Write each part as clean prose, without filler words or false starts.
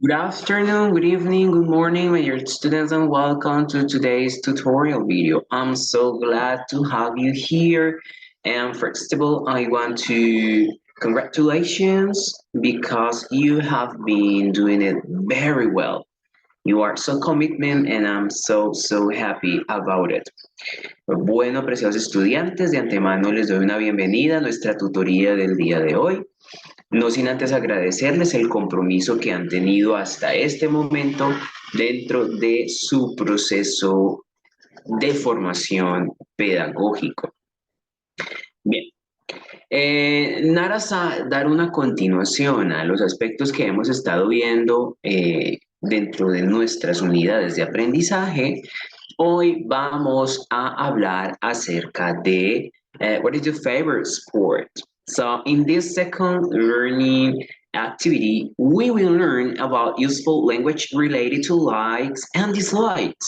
Good afternoon, good evening, good morning, my dear students, and welcome to today's tutorial video. I'm so glad to have you here. And first of all, I want to congratulations because you have been doing it very well. You are so commitment and I'm so happy about it. Bueno, preciosos estudiantes, de antemano les doy una bienvenida a nuestra tutoría del día de hoy. No sin antes agradecerles el compromiso que han tenido hasta este momento dentro de su proceso de formación pedagógico. Bien, nada dar una continuación a los aspectos que hemos estado viendo dentro de nuestras unidades de aprendizaje. Hoy vamos a hablar acerca de what is your favorite sport? So in this second learning activity, we will learn about useful language related to likes and dislikes,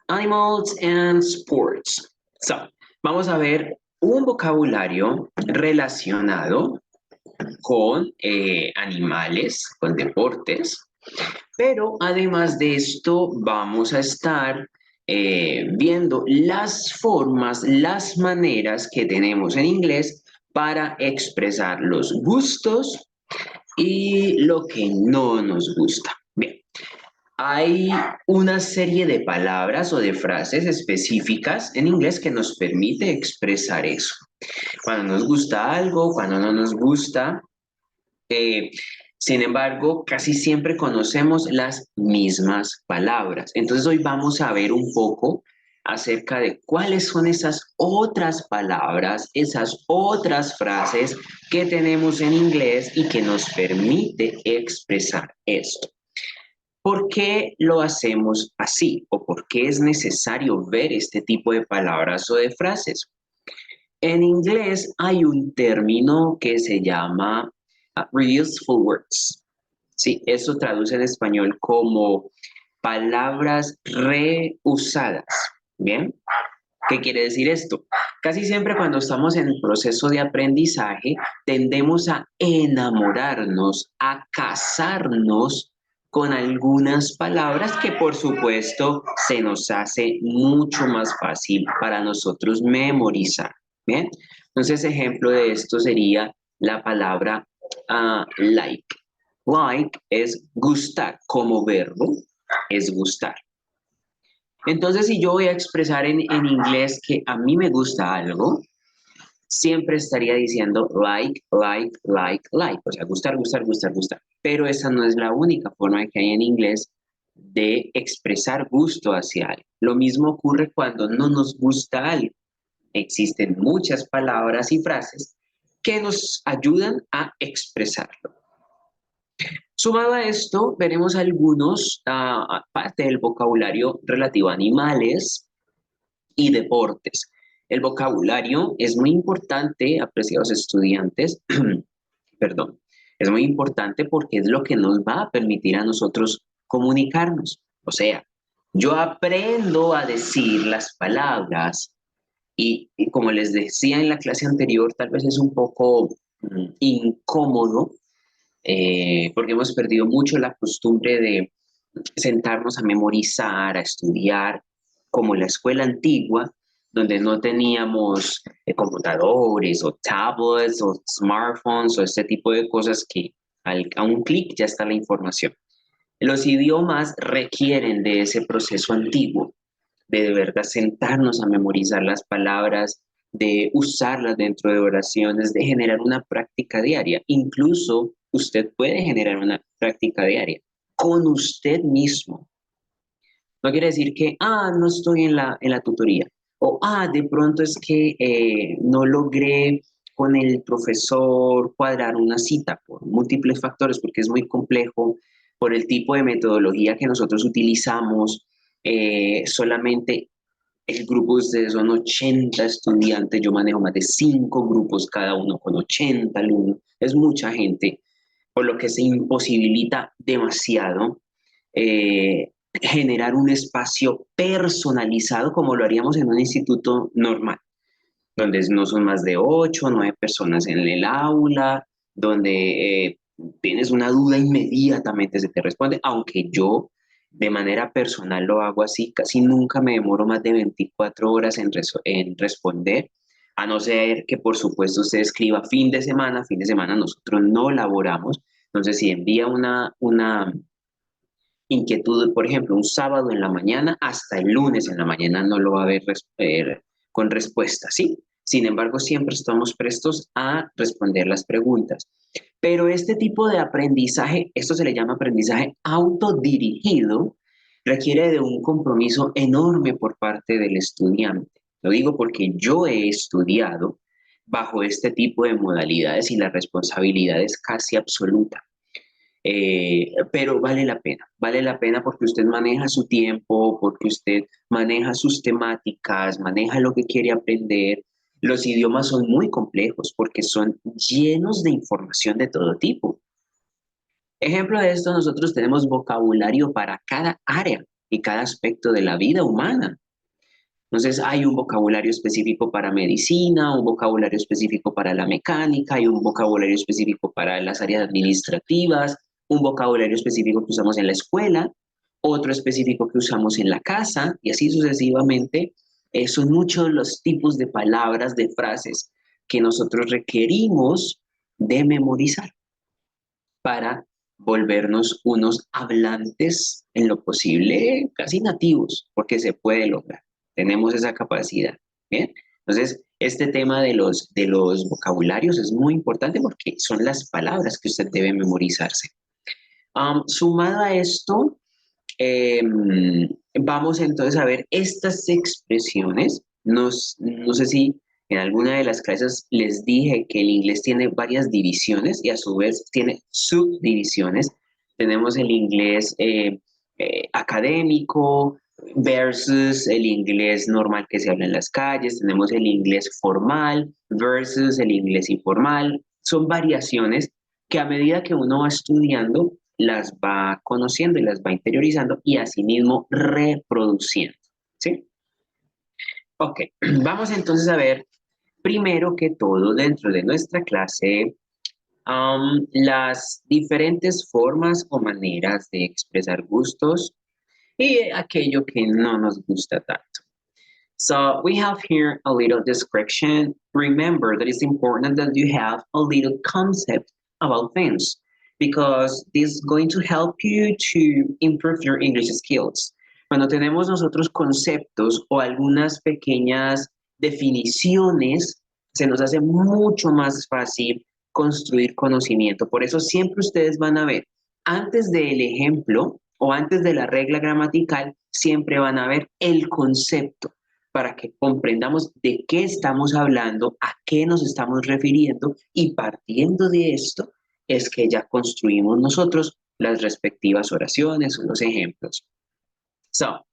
animals and sports. So, vamos a ver un vocabulario relacionado con animales, con deportes, pero además de esto vamos a estar viendo las formas, las maneras que tenemos en inglés para expresar los gustos y lo que no nos gusta. Bien, hay una serie de palabras o de frases específicas en inglés que nos permite expresar eso. Cuando nos gusta algo, cuando no nos gusta. Sin embargo, casi siempre conocemos las mismas palabras. Entonces hoy vamos a ver un poco acerca de cuáles son esas otras palabras, esas otras frases que tenemos en inglés y que nos permite expresar esto. ¿Por qué lo hacemos así? ¿O por qué es necesario ver este tipo de palabras o de frases? En inglés hay un término que se llama reuseful words. Sí, eso traduce en español como palabras reusadas. ¿Bien? ¿Qué quiere decir esto? Casi siempre cuando estamos en el proceso de aprendizaje tendemos a enamorarnos, a casarnos con algunas palabras que por supuesto se nos hace mucho más fácil para nosotros memorizar. ¿Bien? Entonces, ejemplo de esto sería la palabra like. Like es gustar, como verbo es gustar. Entonces, si yo voy a expresar en inglés que a mí me gusta algo, siempre estaría diciendo like. O sea, gustar. Pero esa no es la única forma que hay en inglés de expresar gusto hacia algo. Lo mismo ocurre cuando no nos gusta algo. Existen muchas palabras y frases que nos ayudan a expresarlo. Sumado a esto, veremos algunos parte del vocabulario relativo a animales y deportes. El vocabulario es muy importante, apreciados estudiantes, perdón, es muy importante porque es lo que nos va a permitir a nosotros comunicarnos. O sea, yo aprendo a decir las palabras y como les decía en la clase anterior, tal vez es un poco incómodo porque hemos perdido mucho la costumbre de sentarnos a memorizar, a estudiar, como en la escuela antigua, donde no teníamos computadores o tablets o smartphones o este tipo de cosas que a un clic ya está la información. Los idiomas requieren de ese proceso antiguo, de verdad sentarnos a memorizar las palabras, de usarlas dentro de oraciones, de generar una práctica diaria. Incluso usted puede generar una práctica diaria con usted mismo. No quiere decir que, no estoy en la tutoría. O, de pronto es que no logré con el profesor cuadrar una cita por múltiples factores, porque es muy complejo, por el tipo de metodología que nosotros utilizamos. Solamente el grupo de ustedes son 80 estudiantes, yo manejo más de 5 grupos, cada uno con 80 alumnos. Es mucha gente, por lo que se imposibilita demasiado generar un espacio personalizado como lo haríamos en un instituto normal, donde no son más de 8 o 9 personas en el aula, donde tienes una duda, inmediatamente se te responde, aunque yo de manera personal lo hago así, casi nunca me demoro más de 24 horas en responder, a no ser que por supuesto usted escriba fin de semana nosotros no laboramos, entonces si envía una inquietud, por ejemplo, un sábado en la mañana, hasta el lunes en la mañana no lo va a ver con respuesta, ¿sí? Sin embargo, siempre estamos prestos a responder las preguntas. Pero este tipo de aprendizaje, esto se le llama aprendizaje autodirigido, requiere de un compromiso enorme por parte del estudiante. Lo digo porque yo he estudiado bajo este tipo de modalidades y la responsabilidad es casi absoluta. Pero vale la pena porque usted maneja su tiempo, porque usted maneja sus temáticas, maneja lo que quiere aprender. Los idiomas son muy complejos porque son llenos de información de todo tipo. Ejemplo de esto, nosotros tenemos vocabulario para cada área y cada aspecto de la vida humana. Entonces, hay un vocabulario específico para medicina, un vocabulario específico para la mecánica, hay un vocabulario específico para las áreas administrativas, un vocabulario específico que usamos en la escuela, otro específico que usamos en la casa, y así sucesivamente. Son muchos los tipos de palabras, de frases que nosotros requerimos de memorizar para volvernos unos hablantes en lo posible casi nativos, porque se puede lograr. Tenemos esa capacidad. ¿Bien? Entonces, este tema de los vocabularios es muy importante porque son las palabras que usted debe memorizarse. Sumado a esto, vamos entonces a ver estas expresiones. No sé si en alguna de las clases les dije que el inglés tiene varias divisiones y a su vez tiene subdivisiones. Tenemos el inglés académico versus el inglés normal que se habla en las calles. Tenemos el inglés formal versus el inglés informal. Son variaciones que a medida que uno va estudiando, las va conociendo y las va interiorizando y asimismo reproduciendo. ¿Sí? Ok, vamos entonces a ver, primero que todo, dentro de nuestra clase, las diferentes formas o maneras de expresar gustos y aquello que no nos gusta tanto. So we have here a little description. Remember that it's important that you have a little concept about things because this is going to help you to improve your English skills. Cuando tenemos nosotros conceptos o algunas pequeñas definiciones, se nos hace mucho más fácil construir conocimiento. Por eso siempre ustedes van a ver, antes del ejemplo o antes de la regla gramatical, siempre van a ver el concepto para que comprendamos de qué estamos hablando, a qué nos estamos refiriendo y partiendo de esto es que ya construimos nosotros las respectivas oraciones o los ejemplos. So,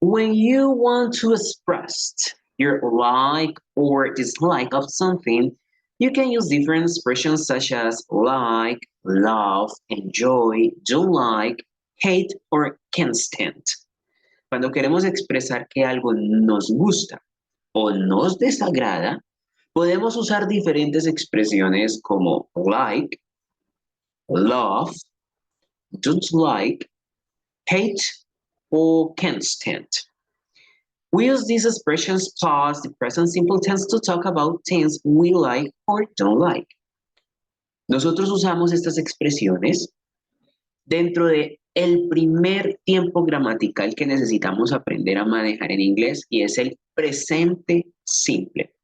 when you want to express your like or dislike of something, you can use different expressions such as like, love, enjoy, don't like, hate, or can't stand. Cuando queremos expresar que algo nos gusta o nos desagrada, podemos usar diferentes expresiones como like, love, don't like, hate, or can't stand. We use these expressions plus the present simple tense to talk about things we like or don't like. Nosotros usamos estas expresiones dentro de el primer tiempo gramatical que necesitamos aprender a manejar en inglés y es el presente simple.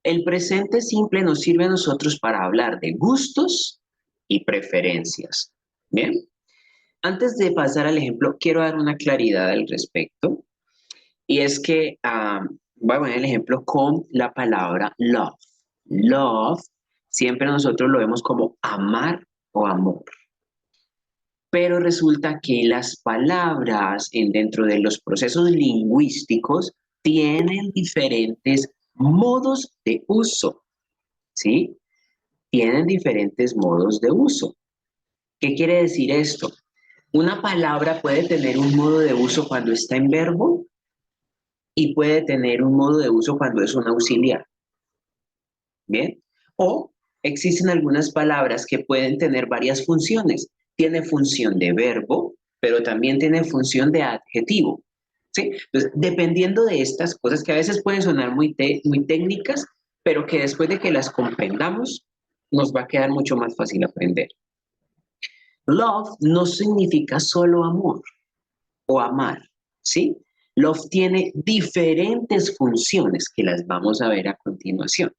El presente simple nos sirve a nosotros para hablar de gustos y preferencias. Bien, antes de pasar al ejemplo, quiero dar una claridad al respecto y es que voy a poner el ejemplo con la palabra love. Love siempre nosotros lo vemos como amar o amor. Pero resulta que las palabras dentro de los procesos lingüísticos tienen diferentes modos de uso, ¿sí? Tienen diferentes modos de uso. ¿Qué quiere decir esto? Una palabra puede tener un modo de uso cuando está en verbo y puede tener un modo de uso cuando es un auxiliar. ¿Bien? O existen algunas palabras que pueden tener varias funciones. Tiene función de verbo, pero también tiene función de adjetivo. ¿Sí? Entonces, dependiendo de estas cosas que a veces pueden sonar muy técnicas, pero que después de que las comprendamos, nos va a quedar mucho más fácil aprender. Love no significa solo amor o amar, ¿sí? Love tiene diferentes funciones que las vamos a ver a continuación,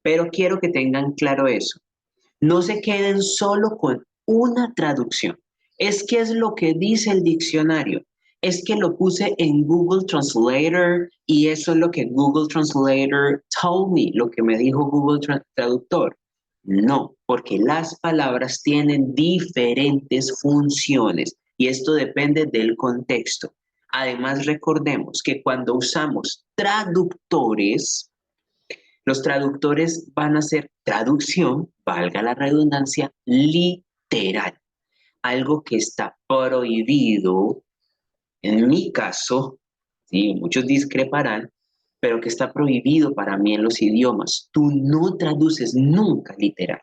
pero quiero que tengan claro eso. No se queden solo con una traducción. Es que es lo que dice el diccionario. Es que lo puse en Google Translator y eso es lo que Google Translator told me, lo que me dijo Google Traductor. No, porque las palabras tienen diferentes funciones y esto depende del contexto. Además, recordemos que cuando usamos traductores, los traductores van a hacer traducción, valga la redundancia, literal. Algo que está prohibido, en mi caso, sí, muchos discreparán, pero que está prohibido para mí en los idiomas. Tú no traduces nunca literal,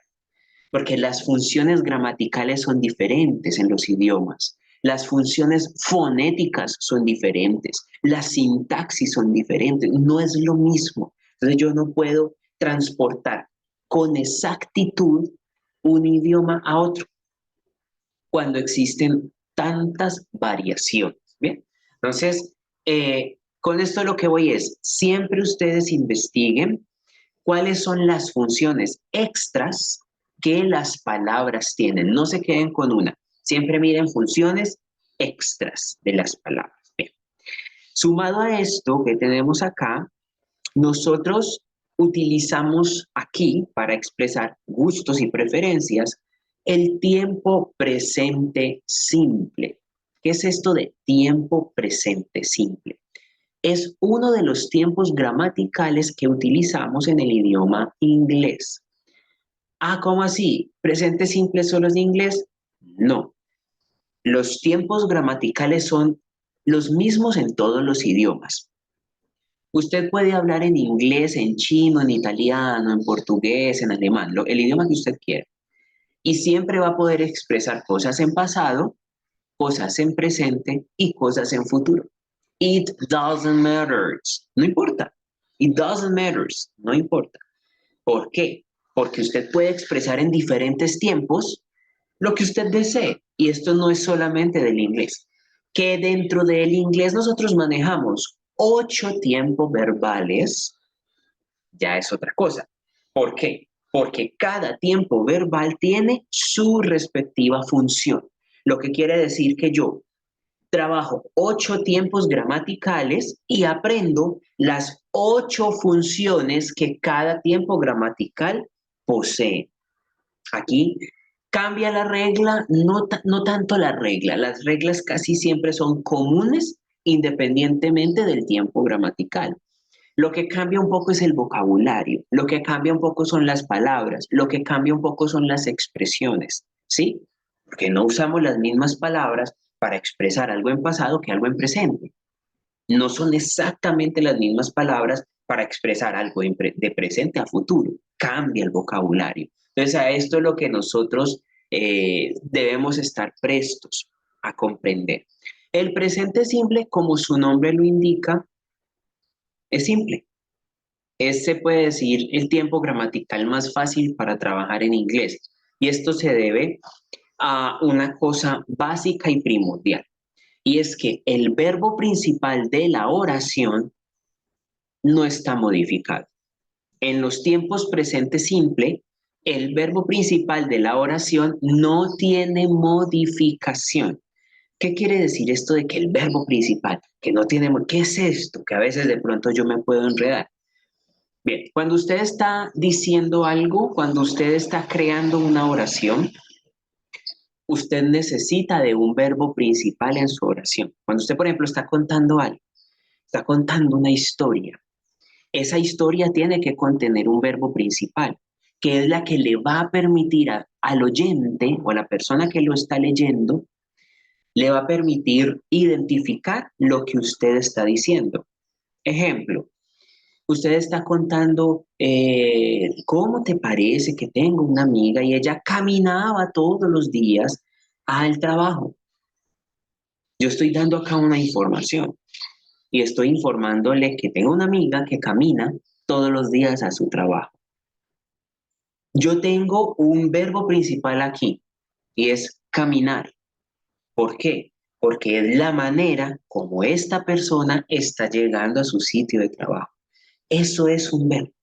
porque las funciones gramaticales son diferentes en los idiomas. Las funciones fonéticas son diferentes, las sintaxis son diferentes, no es lo mismo. Entonces yo no puedo transportar con exactitud un idioma a otro cuando existen tantas variaciones. Bien, entonces con esto lo que voy es, siempre ustedes investiguen cuáles son las funciones extras que las palabras tienen. No se queden con una. Siempre miren funciones extras de las palabras. Bien. Sumado a esto que tenemos acá, nosotros utilizamos aquí para expresar gustos y preferencias el tiempo presente simple. ¿Qué es esto de tiempo presente simple? Es uno de los tiempos gramaticales que utilizamos en el idioma inglés. Ah, ¿cómo así? ¿Presente simple solo es de inglés? No. Los tiempos gramaticales son los mismos en todos los idiomas. Usted puede hablar en inglés, en chino, en italiano, en portugués, en alemán, el idioma que usted quiera. Y siempre va a poder expresar cosas en pasado, cosas en presente y cosas en futuro. It doesn't matter. No importa. It doesn't matter. No importa. ¿Por qué? Porque usted puede expresar en diferentes tiempos lo que usted desee. Y esto no es solamente del inglés. Que dentro del inglés nosotros manejamos 8 tiempos verbales, ya es otra cosa. ¿Por qué? Porque cada tiempo verbal tiene su respectiva función. Lo que quiere decir que yo trabajo 8 tiempos gramaticales y aprendo las 8 funciones que cada tiempo gramatical posee. Aquí cambia la regla, no tanto la regla, las reglas casi siempre son comunes independientemente del tiempo gramatical. Lo que cambia un poco es el vocabulario, lo que cambia un poco son las palabras, lo que cambia un poco son las expresiones, ¿sí? Porque no usamos las mismas palabras para expresar algo en pasado que algo en presente. No son exactamente las mismas palabras para expresar algo de presente a futuro. Cambia el vocabulario. Entonces, a esto es lo que nosotros debemos estar prestos a comprender. El presente simple, como su nombre lo indica, es simple. Se puede decir el tiempo gramatical más fácil para trabajar en inglés. Y esto se debe a una cosa básica y primordial. Y es que el verbo principal de la oración no está modificado. En los tiempos presente simple, el verbo principal de la oración no tiene modificación. ¿Qué quiere decir esto de que el verbo principal, que no tiene, qué es esto? Que a veces de pronto yo me puedo enredar. Bien, cuando usted está diciendo algo, cuando usted está creando una oración, usted necesita de un verbo principal en su oración. Cuando usted, por ejemplo, está contando algo, está contando una historia, esa historia tiene que contener un verbo principal, que es la que le va a permitir al oyente o a la persona que lo está leyendo, le va a permitir identificar lo que usted está diciendo. Ejemplo, Usted está contando cómo te parece que tengo una amiga y ella caminaba todos los días al trabajo. Yo estoy dando acá una información y estoy informándole que tengo una amiga que camina todos los días a su trabajo. Yo tengo un verbo principal aquí y es caminar. ¿Por qué? Porque es la manera como esta persona está llegando a su sitio de trabajo. Eso es un verbo.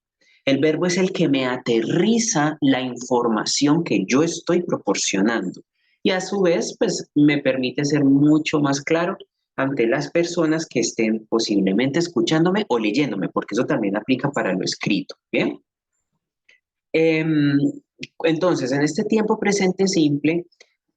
El verbo es el que me aterriza la información que yo estoy proporcionando y a su vez, pues me permite ser mucho más claro ante las personas que estén posiblemente escuchándome o leyéndome, porque eso también aplica para lo escrito, ¿bien? Em, entonces, en este tiempo presente simple,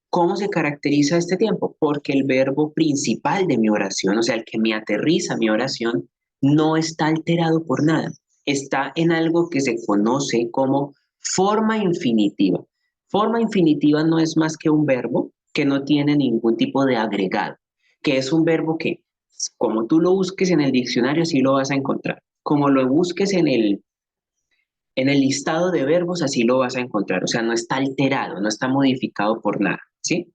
¿cómo se caracteriza este tiempo? Porque el verbo principal de mi oración, o sea, el que me aterriza mi oración, no está alterado por nada. Está en algo que se conoce como forma infinitiva. Forma infinitiva no es más que un verbo que no tiene ningún tipo de agregado, que es un verbo que, como tú lo busques en el diccionario, sí lo vas a encontrar. Como lo busques en el listado de verbos, así lo vas a encontrar. O sea, no está alterado, no está modificado por nada, ¿sí?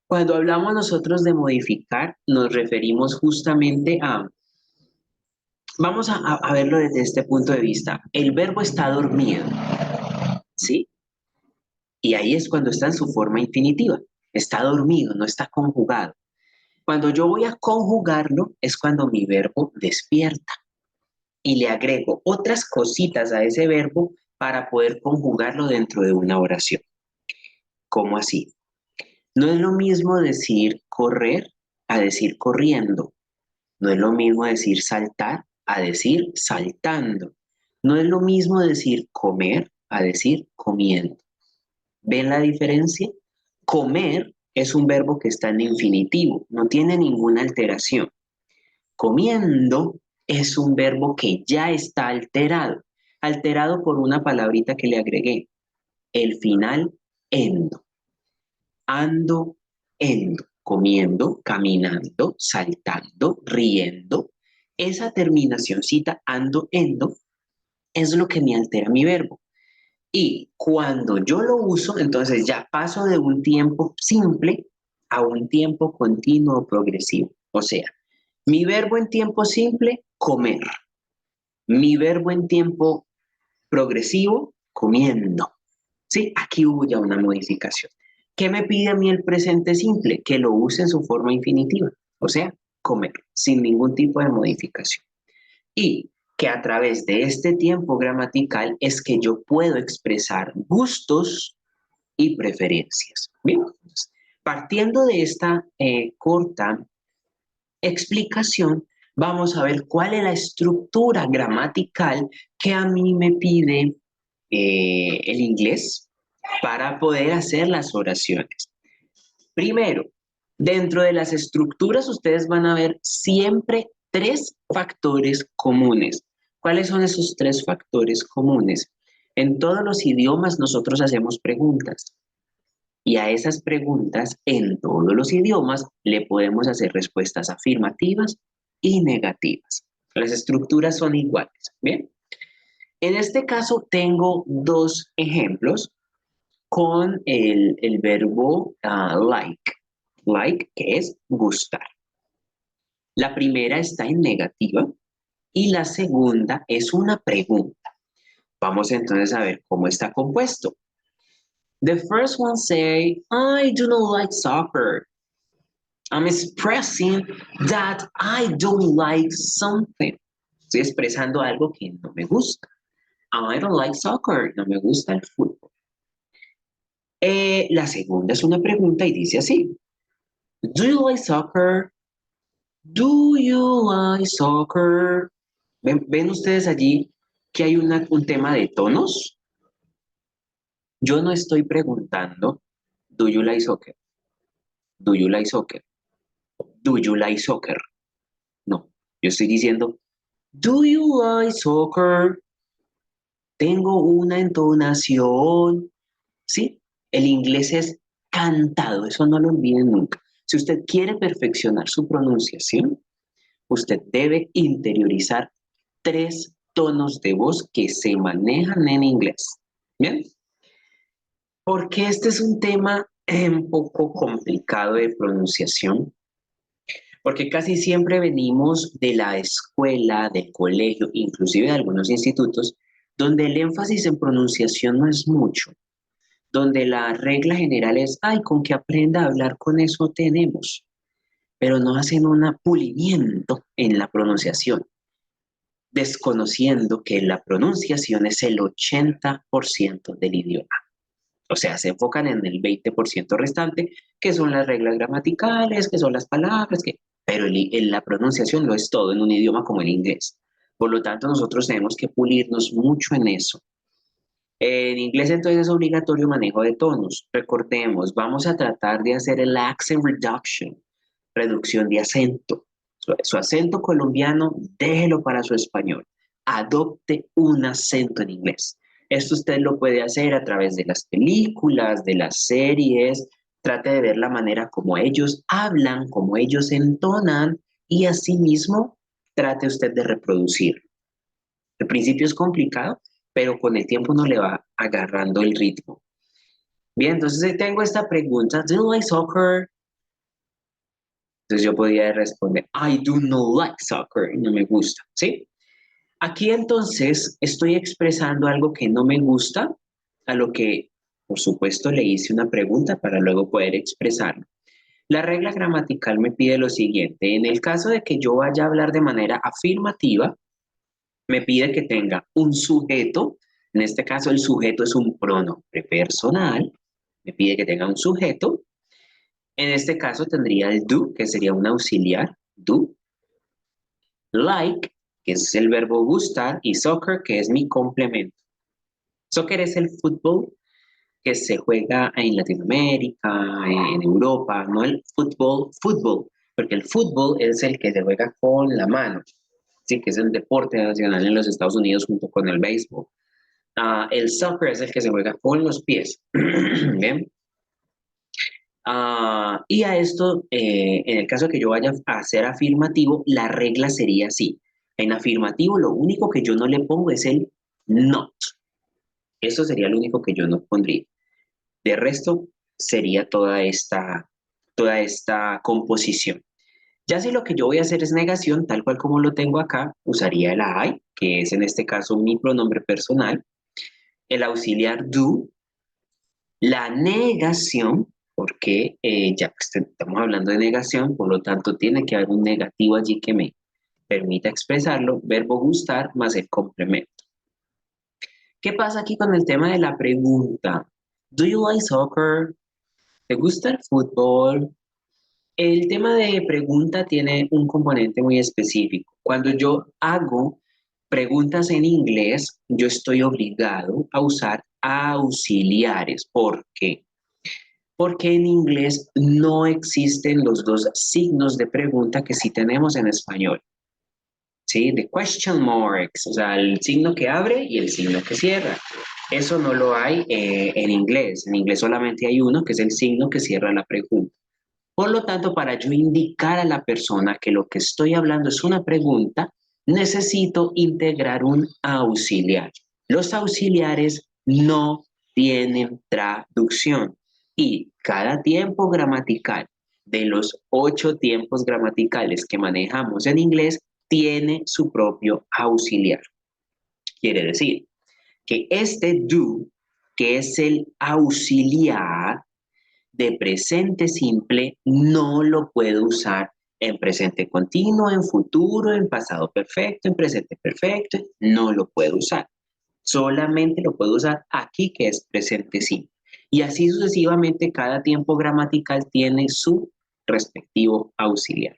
Cuando hablamos nosotros de modificar, nos referimos justamente a, vamos a verlo desde este punto de vista. El verbo está dormido, ¿sí? Y ahí es cuando está en su forma infinitiva. Está dormido, no está conjugado. Cuando yo voy a conjugarlo, es cuando mi verbo despierta y le agrego otras cositas a ese verbo para poder conjugarlo dentro de una oración. ¿Cómo así? No es lo mismo decir correr a decir corriendo. No es lo mismo decir saltar a decir saltando. No es lo mismo decir comer a decir comiendo. ¿Ven la diferencia? Comer es un verbo que está en infinitivo, no tiene ninguna alteración. Comiendo es un verbo que ya está alterado, alterado por una palabrita que le agregué, el final endo. Ando, endo, comiendo, caminando, saltando, riendo. Esa terminacioncita ando, endo es lo que me altera mi verbo. Y cuando yo lo uso, entonces ya paso de un tiempo simple a un tiempo continuo o progresivo. O sea, mi verbo en tiempo simple, comer. Mi verbo en tiempo progresivo, comiendo. ¿Sí? Aquí hubo ya una modificación. ¿Qué me pide a mí el presente simple? Que lo use en su forma infinitiva, o sea, comer, sin ningún tipo de modificación. Y que a través de este tiempo gramatical es que yo puedo expresar gustos y preferencias. Bien, entonces, partiendo de esta corta explicación, vamos a ver cuál es la estructura gramatical que a mí me pide el inglés para poder hacer las oraciones. Primero, dentro de las estructuras ustedes van a ver siempre tres factores comunes. ¿Cuáles son esos tres factores comunes? En todos los idiomas nosotros hacemos preguntas y a esas preguntas en todos los idiomas le podemos hacer respuestas afirmativas y negativas. Las estructuras son iguales, ¿bien? En este caso tengo dos ejemplos con el verbo like. Like, que es gustar. La primera está en negativa y la segunda es una pregunta. Vamos entonces a ver cómo está compuesto. The first one say, I do not like soccer. I'm expressing that I don't like something. Estoy expresando algo que no me gusta. I don't like soccer. No me gusta el fútbol. La segunda es una pregunta y dice así. Do you like soccer? Do you like soccer? ¿Ven ustedes allí que hay un tema de tonos? Yo no estoy preguntando, do you like soccer? Do you like soccer? Do you like soccer? No, yo estoy diciendo, do you like soccer? Tengo una entonación, ¿sí? El inglés es cantado, eso no lo olviden nunca. Si usted quiere perfeccionar su pronunciación, usted debe interiorizar 3 tonos de voz que se manejan en inglés. ¿Bien? Porque este es un tema un poco complicado de pronunciación, porque casi siempre venimos de la escuela, del colegio, inclusive de algunos institutos, donde el énfasis en pronunciación no es mucho, donde la regla general es, ay, con que aprenda a hablar con eso tenemos, pero no hacen un pulimiento en la pronunciación, desconociendo que la pronunciación es el 80% del idioma. O sea, se enfocan en el 20% restante, que son las reglas gramaticales, que son las palabras, pero la pronunciación lo es todo en un idioma como el inglés. Por lo tanto, nosotros tenemos que pulirnos mucho en eso. En inglés entonces es obligatorio manejo de tonos. Recordemos, vamos a tratar de hacer el accent reduction, reducción de acento. Su acento colombiano, déjelo para su español. Adopte un acento en inglés. Esto usted lo puede hacer a través de las películas, de las series. Trate de ver la manera como ellos hablan, como ellos entonan y asimismo trate usted de reproducir. Al principio es complicado, pero con el tiempo uno le va agarrando el ritmo. Bien, entonces tengo esta pregunta, ¿do you like soccer? Entonces yo podía responder, I do not like soccer, no me gusta, ¿sí? Aquí entonces estoy expresando algo que no me gusta, a lo que por supuesto le hice una pregunta para luego poder expresarlo. La regla gramatical me pide lo siguiente, en el caso de que yo vaya a hablar de manera afirmativa, me pide que tenga un sujeto, en este caso el sujeto es un pronombre personal, me pide que tenga un sujeto, en este caso tendría el do, que sería un auxiliar, do, like, que es el verbo gustar, y soccer, que es mi complemento. Soccer es el fútbol que se juega en Latinoamérica, en Europa, no el fútbol, porque el fútbol es el que se juega con la mano, sí, que es el deporte nacional en los Estados Unidos junto con el béisbol. El soccer es el que se juega con los pies. ¿Bien? Y a esto, en el caso que yo vaya a hacer afirmativo, la regla sería así. En afirmativo, lo único que yo no le pongo es el not. Eso sería lo único que yo no pondría. De resto, sería toda esta composición. Ya si lo que yo voy a hacer es negación, tal cual como lo tengo acá, usaría el I, que es en este caso mi pronombre personal, el auxiliar do, la negación, porque ya pues, estamos hablando de negación, por lo tanto tiene que haber un negativo allí que me permita expresarlo, verbo gustar más el complemento. ¿Qué pasa aquí con el tema de la pregunta? ¿Do you like soccer? ¿Te gusta el fútbol? El tema de pregunta tiene un componente muy específico. Cuando yo hago preguntas en inglés, yo estoy obligado a usar auxiliares. ¿Por qué? Porque en inglés no existen los dos signos de pregunta que sí tenemos en español. ¿Sí? De question marks, o sea, el signo que abre y el signo que cierra. Eso no lo hay en inglés. En inglés solamente hay uno, que es el signo que cierra la pregunta. Por lo tanto, para yo indicar a la persona que lo que estoy hablando es una pregunta, necesito integrar un auxiliar. Los auxiliares no tienen traducción y cada tiempo gramatical de los 8 tiempos gramaticales que manejamos en inglés tiene su propio auxiliar. Quiere decir que este do, que es el auxiliar, de presente simple no lo puedo usar en presente continuo, en futuro, en pasado perfecto, en presente perfecto, no lo puedo usar. Solamente lo puedo usar aquí que es presente simple. Y así sucesivamente cada tiempo gramatical tiene su respectivo auxiliar.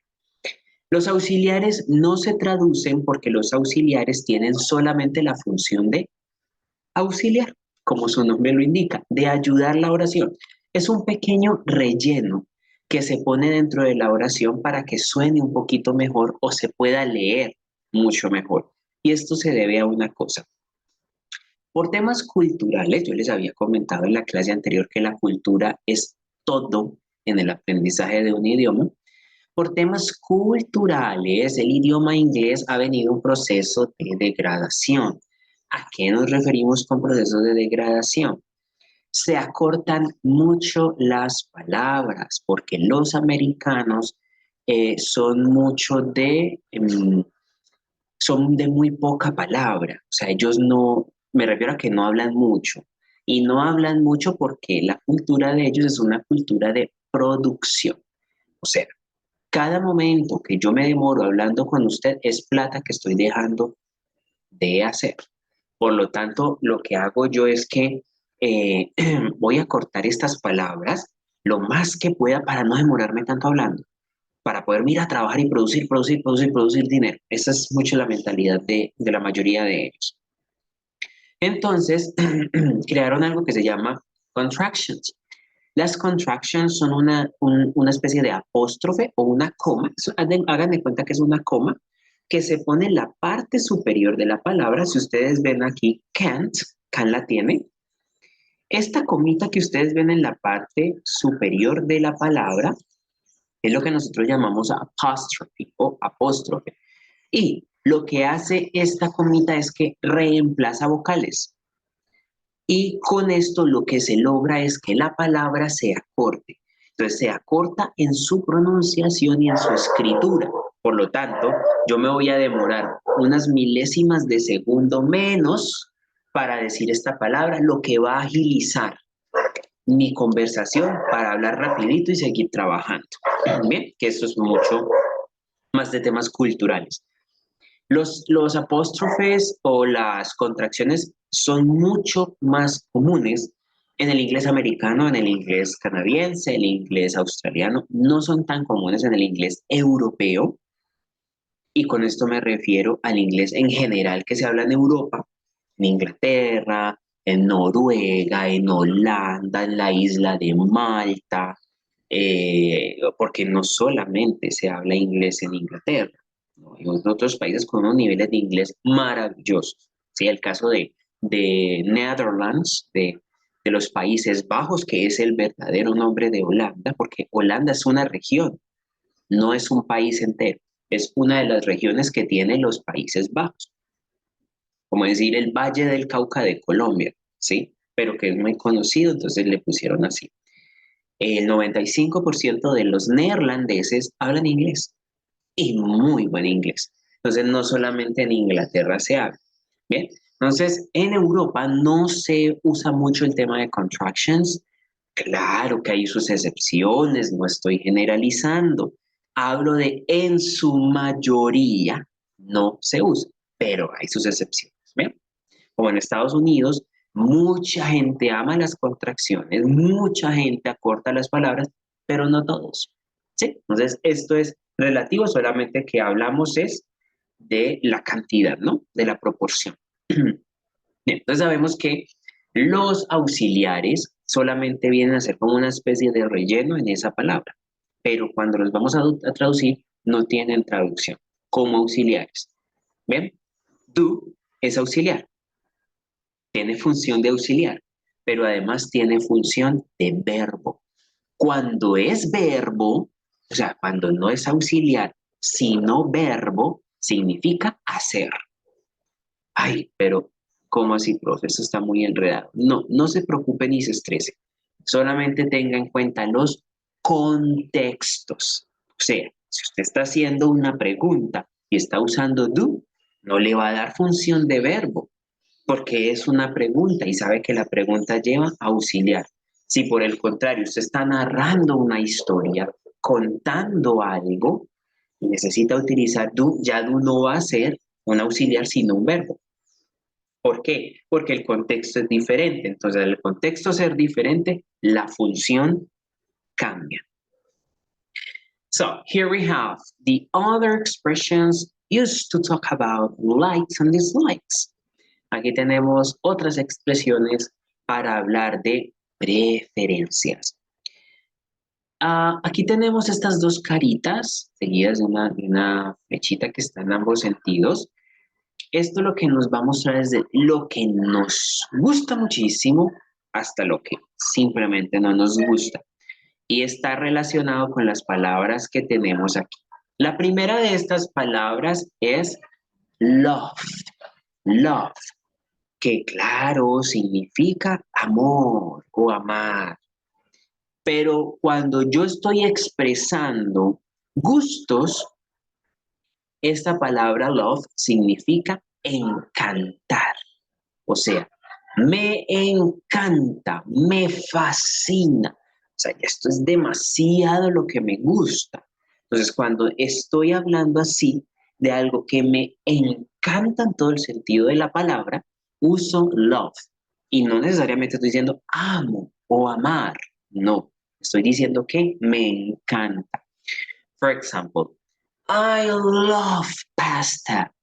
Los auxiliares no se traducen porque los auxiliares tienen solamente la función de auxiliar, como su nombre lo indica, de ayudar la oración. Es un pequeño relleno que se pone dentro de la oración para que suene un poquito mejor o se pueda leer mucho mejor. Y esto se debe a una cosa. Por temas culturales, yo les había comentado en la clase anterior que la cultura es todo en el aprendizaje de un idioma. Por temas culturales, el idioma inglés ha venido un proceso de degradación. ¿A qué nos referimos con proceso de degradación? Se acortan mucho las palabras porque los americanos son mucho son de muy poca palabra. O sea, ellos no, me refiero a que no hablan mucho. Y no hablan mucho porque la cultura de ellos es una cultura de producción. O sea, cada momento que yo me demoro hablando con usted es plata que estoy dejando de hacer. Por lo tanto, lo que hago yo es que eh, voy a cortar estas palabras lo más que pueda para no demorarme tanto hablando, para poder ir a trabajar y producir dinero. Esa es mucho la mentalidad de la mayoría de ellos. Entonces, crearon algo que se llama contractions. Las contractions son una especie de apóstrofe o una coma. Hagan de cuenta que es una coma que se pone en la parte superior de la palabra. Si ustedes ven aquí, can la tiene. Esta comita que ustedes ven en la parte superior de la palabra es lo que nosotros llamamos apostrophe o apóstrofe. Y lo que hace esta comita es que reemplaza vocales. Y con esto lo que se logra es que la palabra se acorte. Entonces se acorta en su pronunciación y en su escritura. Por lo tanto, yo me voy a demorar unas milésimas de segundo menos para decir esta palabra, lo que va a agilizar mi conversación para hablar rapidito y seguir trabajando. Bien, que esto es mucho más de temas culturales. Los apóstrofes o las contracciones son mucho más comunes en el inglés americano, en el inglés canadiense, el inglés australiano. No son tan comunes en el inglés europeo. Y con esto me refiero al inglés en general que se habla en Europa, en Inglaterra, en Noruega, en Holanda, en la isla de Malta, porque no solamente se habla inglés en Inglaterra, ¿no? Hay otros países con unos niveles de inglés maravillosos. ¿Sí? El caso de Netherlands, de los Países Bajos, que es el verdadero nombre de Holanda, porque Holanda es una región, no es un país entero, es una de las regiones que tiene los Países Bajos, como decir el Valle del Cauca de Colombia, ¿sí? Pero que es muy conocido, entonces le pusieron así. El 95% de los neerlandeses hablan inglés y muy buen inglés. Entonces, no solamente en Inglaterra se habla. Bien, entonces en Europa no se usa mucho el tema de contractions. Claro que hay sus excepciones, no estoy generalizando. Hablo de en su mayoría no se usa, pero hay sus excepciones. ¿Bien? Como en Estados Unidos, mucha gente ama las contracciones, mucha gente acorta las palabras, pero no todos. ¿Sí? Entonces, esto es relativo, solamente que hablamos es de la cantidad, ¿no? De la proporción. Bien, entonces sabemos que los auxiliares solamente vienen a ser como una especie de relleno en esa palabra, pero cuando los vamos a traducir no tienen traducción como auxiliares. ¿Ven? Do es auxiliar, tiene función de auxiliar, pero además tiene función de verbo. Cuando es verbo, o sea, cuando no es auxiliar, sino verbo, significa hacer. Ay, pero ¿cómo así, profe? Eso está muy enredado. No, no se preocupe ni se estrese. Solamente tenga en cuenta los contextos. O sea, si usted está haciendo una pregunta y está usando do, no le va a dar función de verbo, porque es una pregunta y sabe que la pregunta lleva auxiliar. Si por el contrario usted está narrando una historia, contando algo, y necesita utilizar do, ya do no va a ser un auxiliar sino un verbo. ¿Por qué? Porque el contexto es diferente. Entonces, al contexto ser diferente, la función cambia. So, here we have the other expressions used to talk about likes and dislikes. Aquí tenemos otras expresiones para hablar de preferencias. Aquí tenemos estas dos caritas seguidas de una flechita que está en ambos sentidos. Esto lo que nos va a mostrar es de lo que nos gusta muchísimo hasta lo que simplemente no nos gusta. y está relacionado con las palabras que tenemos aquí. La primera de estas palabras es love, love, que claro significa amor o amar. Pero cuando yo estoy expresando gustos, esta palabra love significa encantar. O sea, me encanta, me fascina. O sea, esto es demasiado lo que me gusta. Entonces, cuando estoy hablando así de algo que me encanta en todo el sentido de la palabra, uso love. Y no necesariamente estoy diciendo amo o amar. No, estoy diciendo que me encanta. For example, I love pasta.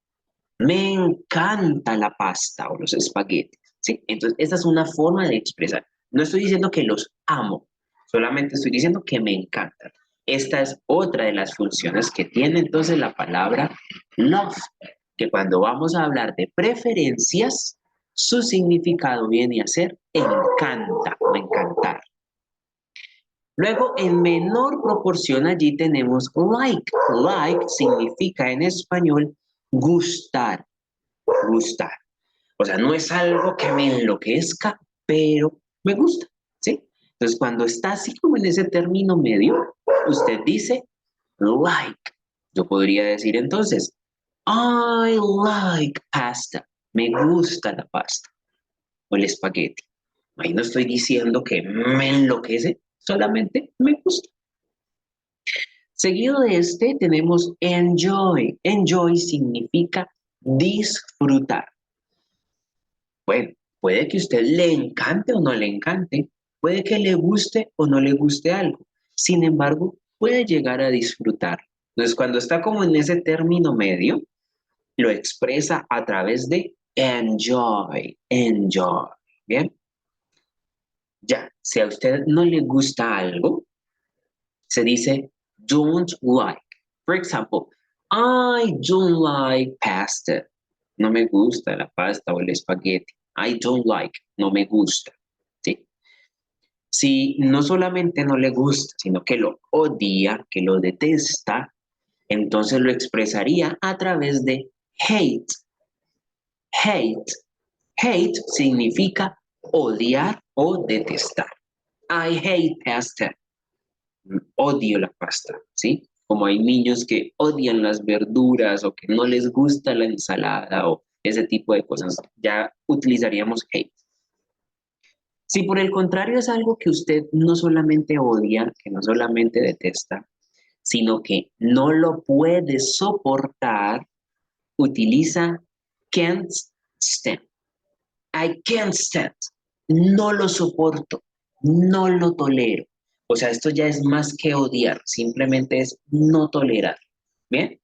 Me encanta la pasta o los espaguetis, ¿sí? Entonces, esta es una forma de expresar. No estoy diciendo que los amo, solamente estoy diciendo que me encantan. Esta es otra de las funciones que tiene entonces la palabra love, que cuando vamos a hablar de preferencias, su significado viene a ser encanta o encantar. Luego, en menor proporción, allí tenemos like. Like significa en español gustar, gustar. O sea, no es algo que me enloquezca, pero me gusta, ¿sí? Entonces, cuando está así como en ese término medio, usted dice like. Yo podría decir entonces, I like pasta. Me gusta la pasta o el espagueti. Ahí no estoy diciendo que me enloquece, solamente me gusta. Seguido de este tenemos enjoy. Enjoy significa disfrutar. Bueno, puede que a usted le encante o no le encante, puede que le guste o no le guste algo. Sin embargo, puede llegar a disfrutar. Entonces, cuando está como en ese término medio, lo expresa a través de enjoy, enjoy. Bien, ya, si a usted no le gusta algo, se dice don't like. For example, I don't like pasta. No me gusta la pasta o el espagueti. I don't like, no me gusta. ¿Sí? Si no solamente no le gusta, sino que lo odia, que lo detesta, entonces lo expresaría a través de hate. Hate. Hate significa odiar o detestar. I hate pasta. Odio la pasta, ¿sí? Como hay niños que odian las verduras o que no les gusta la ensalada o ese tipo de cosas, ya utilizaríamos hate. Si por el contrario es algo que usted no solamente odia, que no solamente detesta, sino que no lo puede soportar, utiliza can't stand. I can't stand. No lo soporto, no lo tolero. O sea, esto ya es más que odiar, simplemente es no tolerar. ¿Bien?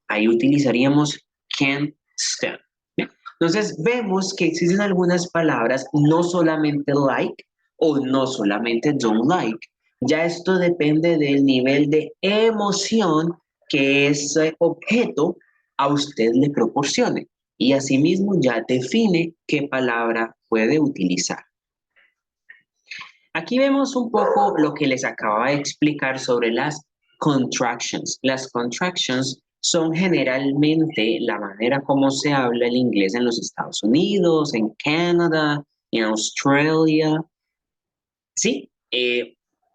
Ahí utilizaríamos can't stand. ¿Bien? Entonces vemos que existen algunas palabras, no solamente like o no solamente don't like. Ya esto depende del nivel de emoción que ese objeto a usted le proporcione. Y asimismo ya define qué palabra puede utilizar. Aquí vemos un poco lo que les acababa de explicar sobre las contractions. Las contractions son generalmente la manera como se habla el inglés en los Estados Unidos, en Canadá, en Australia. Sí,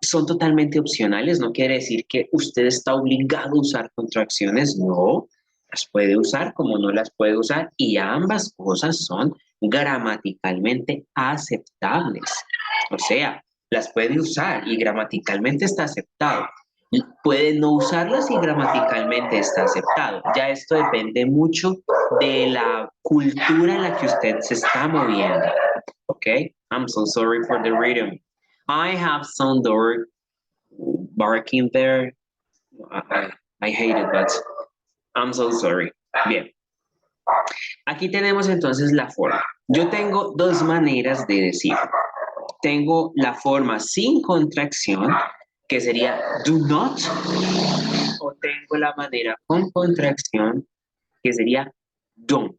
son totalmente opcionales, no quiere decir que usted está obligado a usar contracciones, no, las puede usar como no las puede usar y ambas cosas son gramaticalmente aceptables. O sea, las puede usar y gramaticalmente está aceptado. Puede no usarlas y gramaticalmente está aceptado. Ya esto depende mucho de la cultura en la que usted se está moviendo. ¿Ok? I'm so sorry for the rhythm. I have some dog barking there. I hate it, but I'm so sorry. Bien. Aquí tenemos entonces la forma. Yo tengo dos maneras de decir. Tengo la forma sin contracción, que sería do not, o tengo la manera con contracción, que sería don't.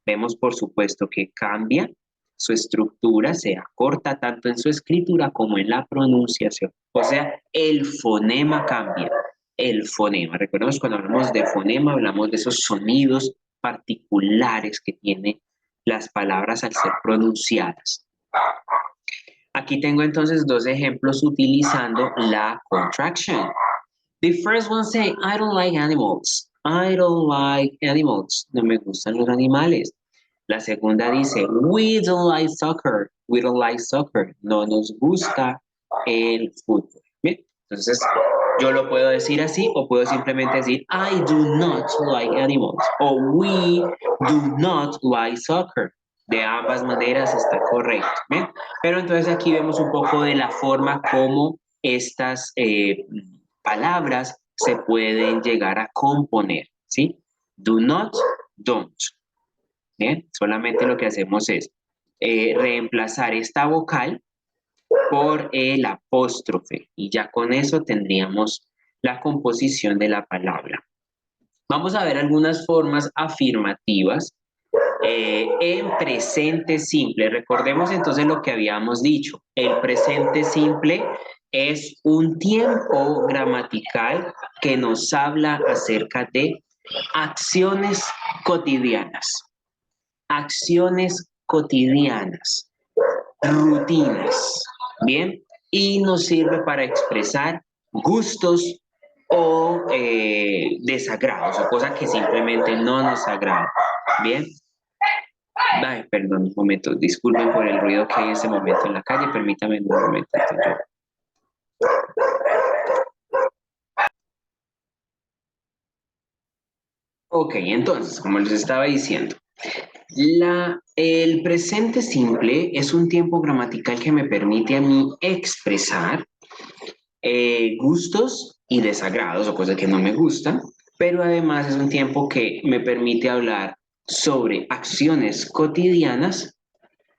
Vemos, por supuesto, que cambia su estructura sea corta tanto en su escritura como en la pronunciación. O sea, el fonema cambia. El fonema. Recordemos cuando hablamos de fonema, hablamos de esos sonidos particulares que tienen las palabras al ser pronunciadas. Aquí tengo entonces dos ejemplos utilizando la contraction. The first one say, I don't like animals. I don't like animals. No me gustan los animales. La segunda dice, we don't like soccer. We don't like soccer. No nos gusta el fútbol. Bien, entonces yo lo puedo decir así o puedo simplemente decir, I do not like animals. O we do not like soccer. De ambas maneras está correcto. ¿Bien? Pero entonces aquí vemos un poco de la forma como estas palabras se pueden llegar a componer, ¿sí? Do not, don't. Bien, solamente lo que hacemos es reemplazar esta vocal por el apóstrofe y ya con eso tendríamos la composición de la palabra. Vamos a ver algunas formas afirmativas en presente simple. Recordemos entonces lo que habíamos dicho. El presente simple es un tiempo gramatical que nos habla acerca de acciones cotidianas. Acciones cotidianas, rutinas, ¿bien? Y nos sirve para expresar gustos o desagrados, o cosas que simplemente no nos agradan, ¿bien? Ay, perdón, un momento, disculpen por el ruido que hay en ese momento en la calle, permítame un momento. Ok, entonces, como les estaba diciendo, el presente simple es un tiempo gramatical que me permite a mí expresar gustos y desagrados o cosas que no me gustan, pero además es un tiempo que me permite hablar sobre acciones cotidianas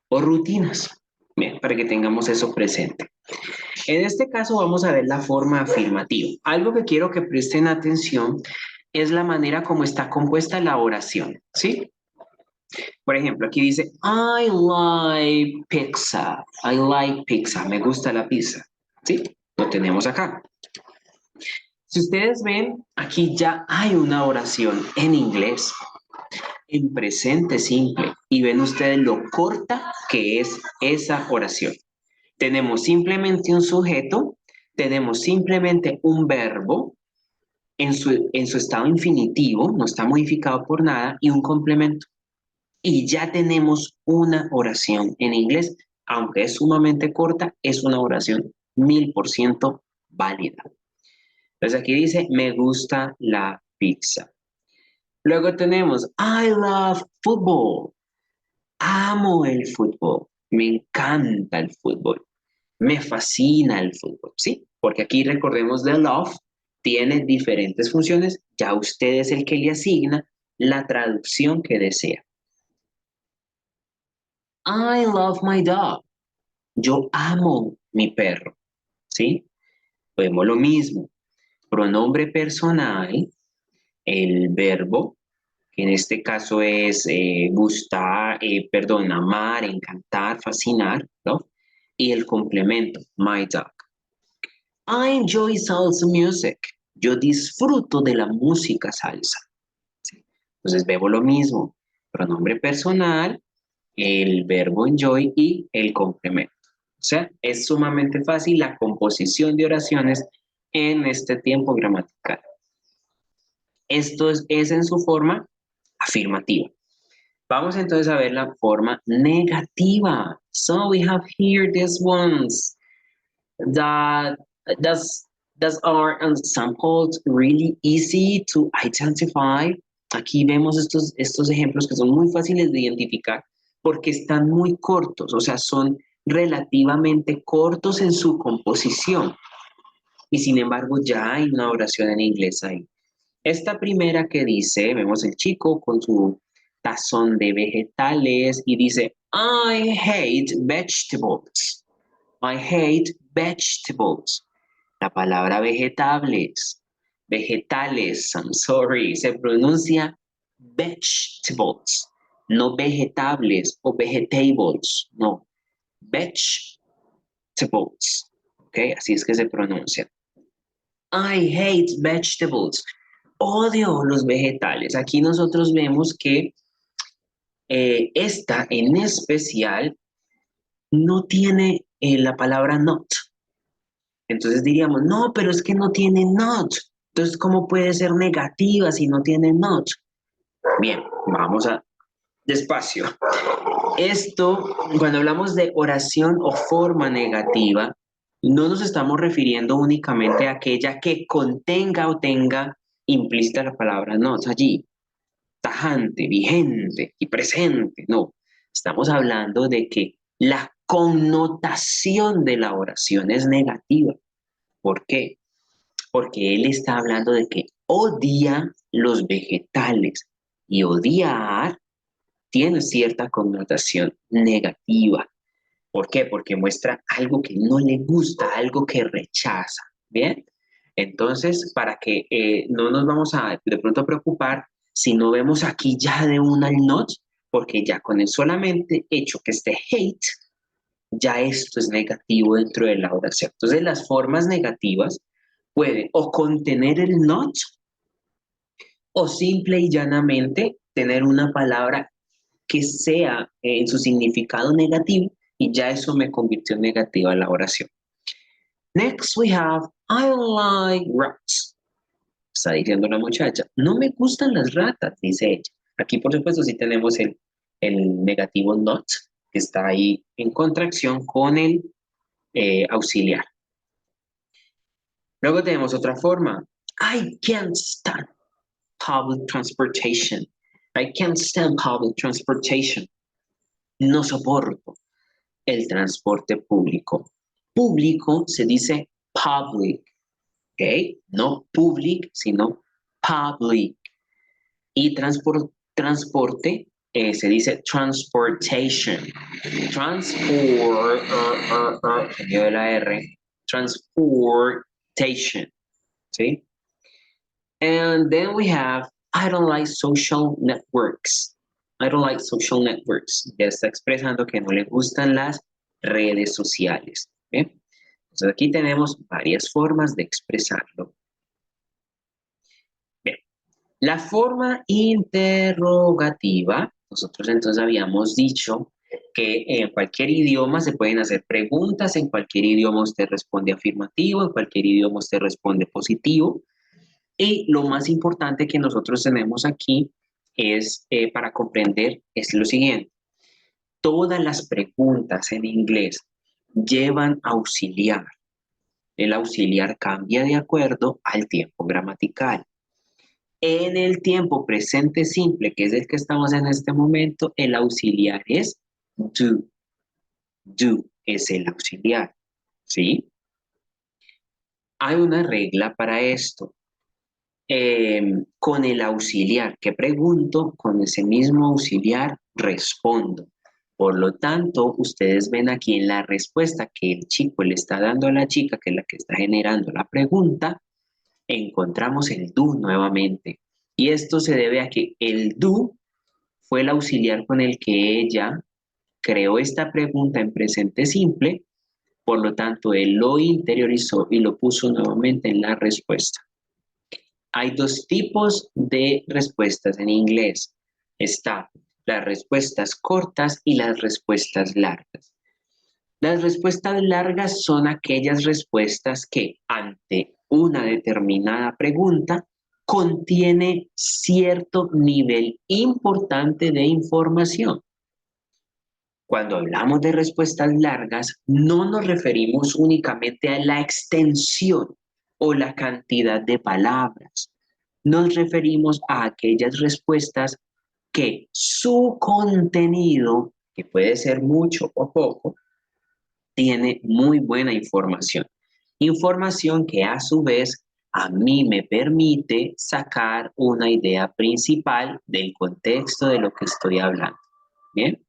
o rutinas. Bien, para que tengamos eso presente. En este caso vamos a ver la forma afirmativa. Algo que quiero que presten atención es la manera como está compuesta la oración, ¿sí? Por ejemplo, aquí dice, I like pizza. I like pizza. Me gusta la pizza. ¿Sí? Lo tenemos acá. Si ustedes ven, aquí ya hay una oración en inglés, en presente simple, y ven ustedes lo corta que es esa oración. Tenemos simplemente un sujeto, tenemos simplemente un verbo en su estado infinitivo, no está modificado por nada, y un complemento. Y ya tenemos una oración en inglés, aunque es sumamente corta, es una oración 1000% válida. Entonces aquí dice, me gusta la pizza. Luego tenemos, I love football. Amo el fútbol. Me encanta el fútbol. Me fascina el fútbol, ¿sí? Porque aquí recordemos de love tiene diferentes funciones. Ya usted es el que le asigna la traducción que desea. I love my dog. Yo amo mi perro, ¿sí? Vemos lo mismo. Pronombre personal, el verbo, que en este caso es gustar, perdón, amar, encantar, fascinar, ¿no? Y el complemento, my dog. I enjoy salsa music. Yo disfruto de la música salsa. ¿Sí? Entonces vemos lo mismo. Pronombre personal, el verbo enjoy y el complemento. O sea, es sumamente fácil la composición de oraciones en este tiempo gramatical. Esto es en su forma afirmativa. Vamos entonces a ver la forma negativa. So we have here these ones that does are examples really easy to identify. Aquí vemos estos ejemplos que son muy fáciles de identificar porque están muy cortos, o sea, son relativamente cortos en su composición. Y sin embargo, ya hay una oración en inglés ahí. Esta primera que dice, vemos el chico con su tazón de vegetales y dice, I hate vegetables. I hate vegetables. La palabra vegetales, I'm sorry, se pronuncia vegetables. no vegetables o vegetables, no, vegetables, ¿ok? Así es que se pronuncia. I hate vegetables. Odio los vegetales. Aquí nosotros vemos que esta en especial no tiene la palabra not. Entonces diríamos, no, pero es que no tiene not. Entonces, ¿cómo puede ser negativa si no tiene not? Bien, vamos a despacio. Esto, cuando hablamos de oración o forma negativa, no nos estamos refiriendo únicamente a aquella que contenga o tenga implícita la palabra not allí, tajante, vigente y presente. No, estamos hablando de que la connotación de la oración es negativa. ¿Por qué? Porque él está hablando de que odia los vegetales y odiar tiene cierta connotación negativa. ¿Por qué? Porque muestra algo que no le gusta, algo que rechaza. ¿Bien? Entonces, para que no nos vamos a de pronto preocupar si no vemos aquí ya de una el not, porque ya con el solamente hecho que esté hate, ya esto es negativo dentro de la oración. Entonces, las formas negativas pueden o contener el not o simple y llanamente tener una palabra que sea en su significado negativo y ya eso me convirtió en negativa la oración. Next we have I like rats. Está diciendo la muchacha. No me gustan las ratas, dice ella. Aquí por supuesto sí tenemos el negativo not, que está ahí en contracción con el auxiliar. Luego tenemos otra forma. I can't stand public transportation. I can't stand public transportation. No soporto el transporte público. Público se dice public, ¿ok? No public, sino public. Y transporte se dice transportation. Transport, de la R, transportation, ¿sí? And then we have, I don't like social networks. I don't like social networks. Ya está expresando que no le gustan las redes sociales. ¿Bien? Entonces aquí tenemos varias formas de expresarlo. Bien. La forma interrogativa, nosotros entonces habíamos dicho que en cualquier idioma se pueden hacer preguntas, en cualquier idioma usted responde afirmativo, en cualquier idioma usted responde positivo. Y lo más importante que nosotros tenemos aquí es para comprender es lo siguiente. Todas las preguntas en inglés llevan auxiliar. El auxiliar cambia de acuerdo al tiempo gramatical. En el tiempo presente simple, que es el que estamos en este momento, el auxiliar es do. Do es el auxiliar, ¿sí? Hay una regla para esto. Con el auxiliar que pregunto, con ese mismo auxiliar respondo. Por lo tanto, ustedes ven aquí en la respuesta que el chico le está dando a la chica, que es la que está generando la pregunta, encontramos el do nuevamente. Y esto se debe a que el do fue el auxiliar con el que ella creó esta pregunta en presente simple, por lo tanto, él lo interiorizó y lo puso nuevamente en la respuesta. Hay dos tipos de respuestas en inglés. Está las respuestas cortas y las respuestas largas. Las respuestas largas son aquellas respuestas que ante una determinada pregunta contiene cierto nivel importante de información. Cuando hablamos de respuestas largas, no nos referimos únicamente a la extensión o la cantidad de palabras. Nos referimos a aquellas respuestas que su contenido, que puede ser mucho o poco, tiene muy buena información. Información que a su vez a mí me permite sacar una idea principal del contexto de lo que estoy hablando. ¿Bien?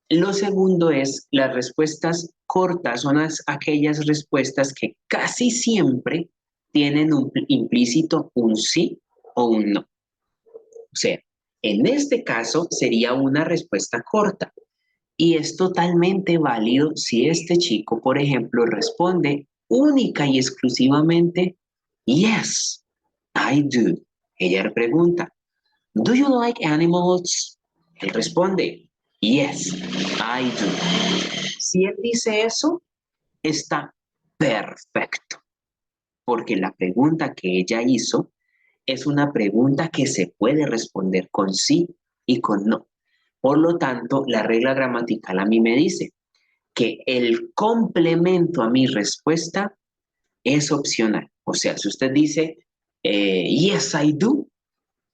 Lo segundo es las respuestas cortas, son aquellas respuestas que casi siempre tienen implícito un sí o un no. O sea, En este caso sería una respuesta corta y es totalmente válido si este chico, por ejemplo, responde única y exclusivamente yes, I do. Ella le pregunta, do you like animals? Él responde, yes, I do. Si él dice eso, está perfecto, porque la pregunta que ella hizo es una pregunta que se puede responder con sí y con no. Por lo tanto, la regla gramatical a mí me dice que el complemento a mi respuesta es opcional. O sea, si usted dice, yes, I do,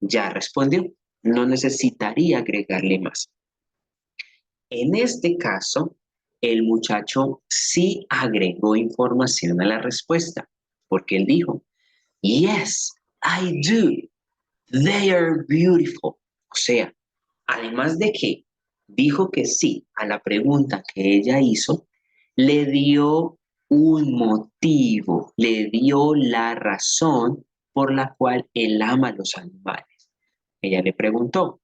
ya respondió. No necesitaría agregarle más. En este caso, el muchacho sí agregó información a la respuesta, porque él dijo, yes, I do. They are beautiful. O sea, además de que dijo que sí a la pregunta que ella hizo, le dio un motivo, le dio la razón por la cual él ama a los animales. Ella le preguntó,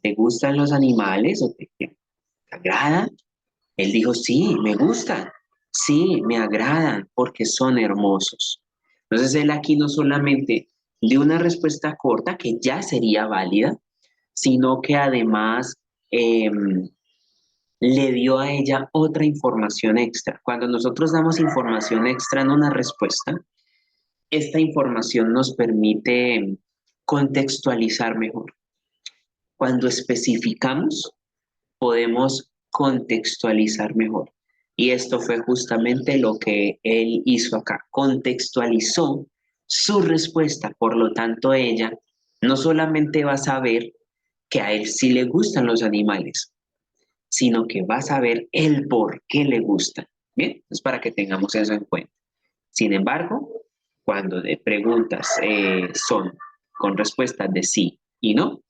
¿te gustan los animales o te agradan? Él dijo, sí, me gustan, sí, me agradan porque son hermosos. Entonces él aquí no solamente dio una respuesta corta que ya sería válida, sino que además le dio a ella otra información extra. Cuando nosotros damos información extra en una respuesta, esta información nos permite contextualizar mejor. Cuando especificamos, podemos contextualizar mejor. Y esto fue justamente lo que él hizo acá. Contextualizó su respuesta. Por lo tanto, ella no solamente va a saber que a él sí le gustan los animales, sino que va a saber el por qué le gustan. Bien, es para que tengamos eso en cuenta. Sin embargo, cuando de preguntas son con respuestas de sí y no,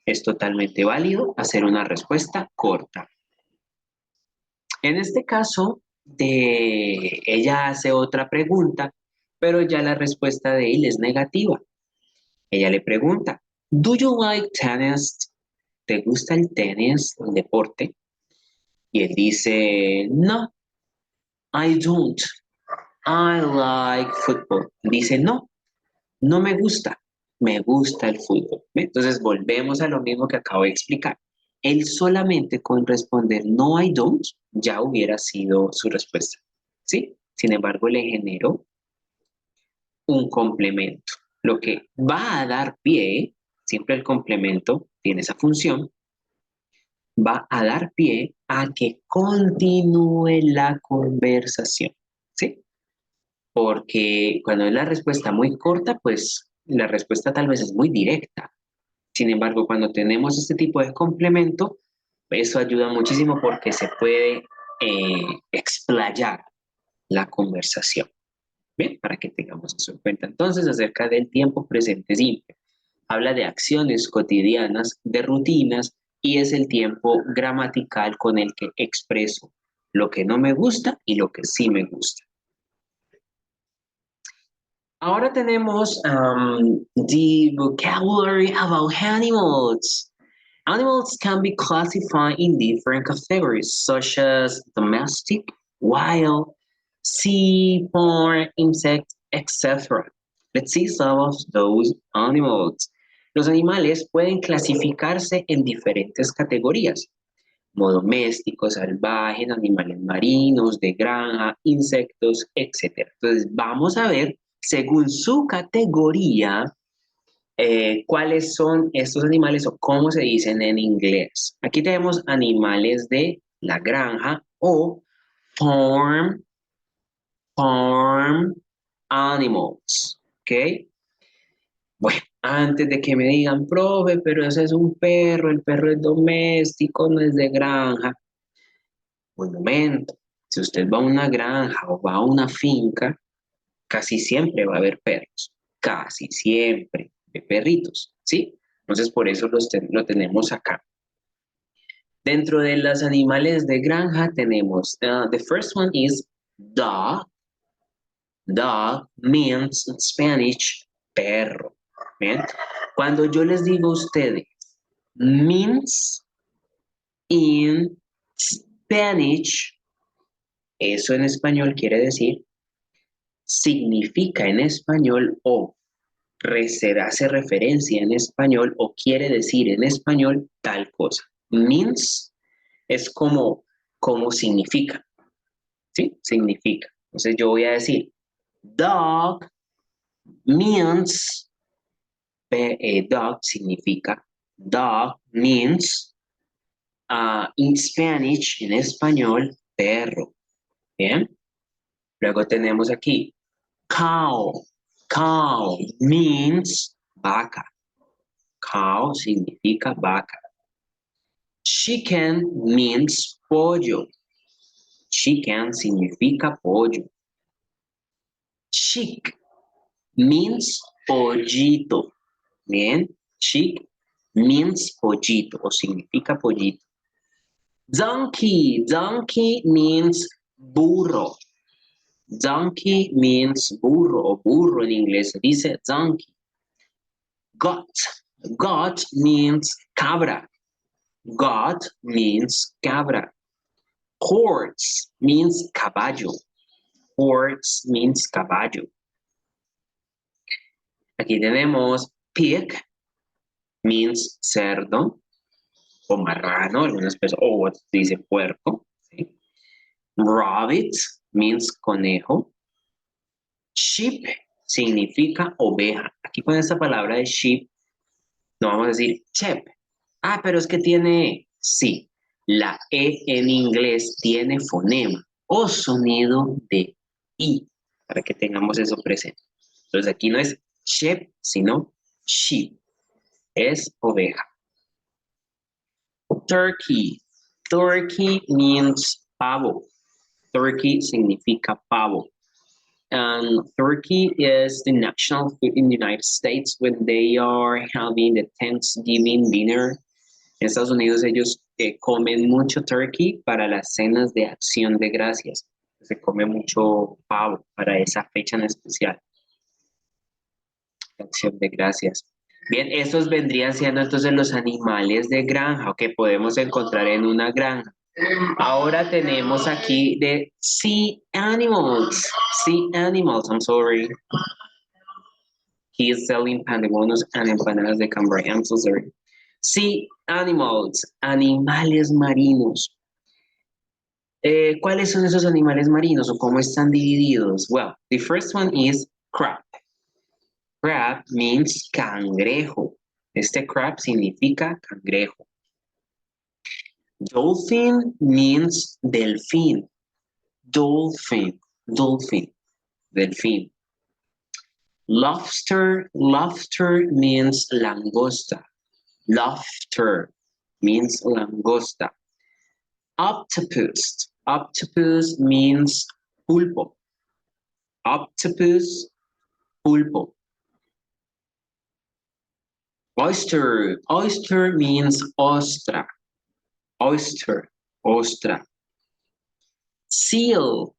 es totalmente válido hacer una respuesta corta. En este caso, ella hace otra pregunta, pero ya la respuesta de él es negativa. Ella le pregunta, ¿Do you like tennis? ¿Te gusta el tenis, el deporte? Y él dice, no, I don't. I like football. Dice, no, no me gusta el fútbol. Entonces volvemos a lo mismo que acabo de explicar. Él solamente con responder no, I don't, ya hubiera sido su respuesta. ¿Sí? Sin embargo, le generó un complemento, lo que va a dar pie, siempre el complemento tiene esa función, va a dar pie a que continúe la conversación, ¿sí? Porque cuando es la respuesta muy corta, pues la respuesta tal vez es muy directa. Sin embargo, cuando tenemos este tipo de complemento, eso ayuda muchísimo porque se puede explayar la conversación. Bien, para que tengamos eso en cuenta. Entonces, acerca del tiempo presente simple. Habla de acciones cotidianas, de rutinas, y es el tiempo gramatical con el que expreso lo que no me gusta y lo que sí me gusta. Ahora tenemos the vocabulary about animals. Animals can be classified in different categories, such as domestic, wild, sea, farm, insect, etc. Let's see some of those animals. Los animales pueden clasificarse en diferentes categorías, como doméstico, salvaje, animales marinos, de granja, insectos, etc. Entonces, vamos a ver, según su categoría, cuáles son estos animales o cómo se dicen en inglés. Aquí tenemos animales de la granja o farm, farm animals, ¿ok? Bueno, antes de que me digan, profe, pero ese es un perro, el perro es doméstico, no es de granja. Un momento, si usted va a una granja o va a una finca, casi siempre va a haber perros, casi siempre de perritos, ¿sí? Entonces por eso lo tenemos acá. Dentro de los animales de granja tenemos, the first one is dog. Dog means in Spanish perro. ¿Bien? Cuando yo les digo a ustedes means in Spanish, eso en español quiere decir, significa en español o hace referencia en español o quiere decir en español tal cosa. Means es como significa, ¿sí? Significa. Entonces yo voy a decir, dog means, dog significa, dog means, in Spanish, en español, perro. Bien. Luego tenemos aquí, cow. Cow means vaca. Cow significa vaca. Chicken means pollo. Chicken significa pollo. Chick means pollito. Bien, chick means pollito o significa pollito. Donkey, donkey means burro. Donkey means burro o burro en inglés se dice donkey. Goat, goat means cabra. Goat means cabra. Horse means caballo. Horse means caballo. Aquí tenemos pig means cerdo o marrano, algunas personas, o dice puerco. ¿Sí? Rabbit means conejo. Sheep significa oveja. Aquí con esta palabra de sheep no vamos a decir sheep. Ah, pero es que tiene, sí, la E en inglés tiene fonema o sonido de I, para que tengamos eso presente. Entonces aquí no es sheep, sino sheep. Es oveja. Turkey. Turkey means pavo. Turkey significa pavo. And turkey is the national food in the United States when they are having the Thanksgiving dinner. En Estados Unidos ellos comen mucho turkey para las cenas de acción de gracias. Se come mucho pavo para esa fecha en especial. Acción de gracias. Bien, estos vendrían siendo entonces los animales de granja que podemos encontrar en una granja. Ahora tenemos aquí de sea animals. Sea animals, I'm sorry. He is selling pandebonos and empanadas de cambray. I'm so sorry. Sea animals, animales marinos. ¿Cuáles son esos animales marinos o cómo están divididos? Well, the first one is crab. Crab means cangrejo. Este crab significa cangrejo. Dolphin means delfín. Dolphin, dolphin, delfín. Lobster, lobster means langosta. Lobster means langosta. Octopus, octopus means pulpo. Octopus, pulpo. Oyster, oyster means ostra. Oyster, ostra. Seal,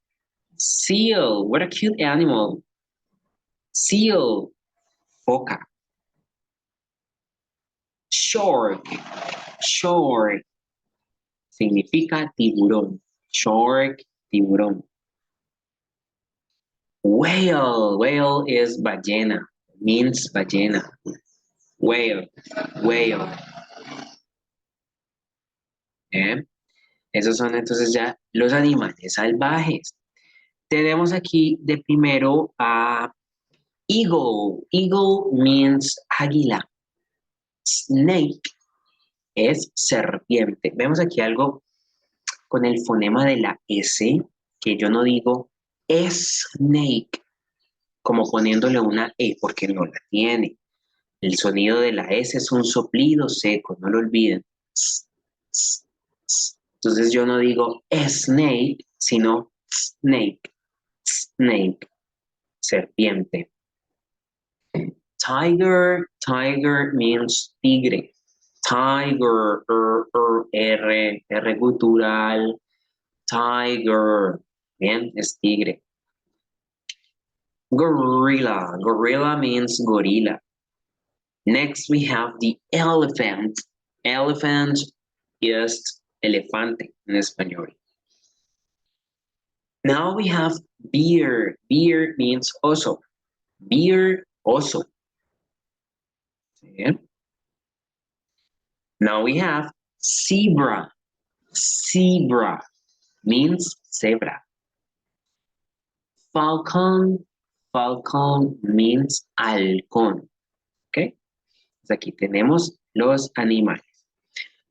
seal, what a cute animal. Seal, foca. Shark, shark, significa tiburón. Shark, tiburón. Whale, whale is ballena, means ballena. Whale, whale. Esos son entonces ya los animales salvajes. Tenemos aquí de primero a eagle. Eagle means águila. Snake es serpiente. Vemos aquí algo con el fonema de la S, que yo no digo snake, como poniéndole una E, porque no la tiene. El sonido de la S es un soplido seco, no lo olviden. Entonces yo no digo snake, sino snake, snake, serpiente. Tiger, tiger means tigre. Tiger, R gutural, tiger, bien, es tigre. Gorilla, gorilla means gorilla. Next we have the elephant. Elephant es elefante en español. Now we have bear. Bear means oso. Bear, oso. ¿Sí? Now we have zebra. Zebra means zebra. Falcon. Falcon means halcón. ¿Ok? Pues aquí tenemos los animales.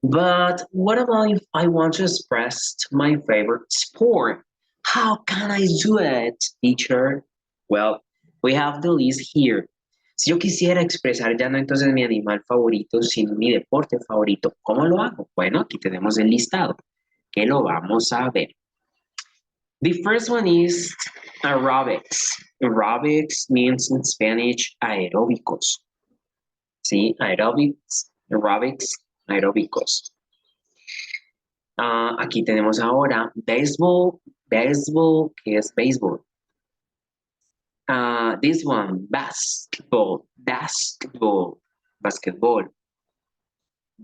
But what about if I want to express my favorite sport? How can I do it, teacher? Well, we have the list here. Si yo quisiera expresar ya no entonces mi animal favorito, sino mi deporte favorito, ¿cómo lo hago? Bueno, aquí tenemos el listado, que lo vamos a ver. The first one is aerobics. Aerobics means in Spanish aeróbicos. ¿Sí? Aerobics, aerobics, aeróbicos. Aquí tenemos ahora baseball, baseball, que es béisbol. This one, basketball, basketball, basketball.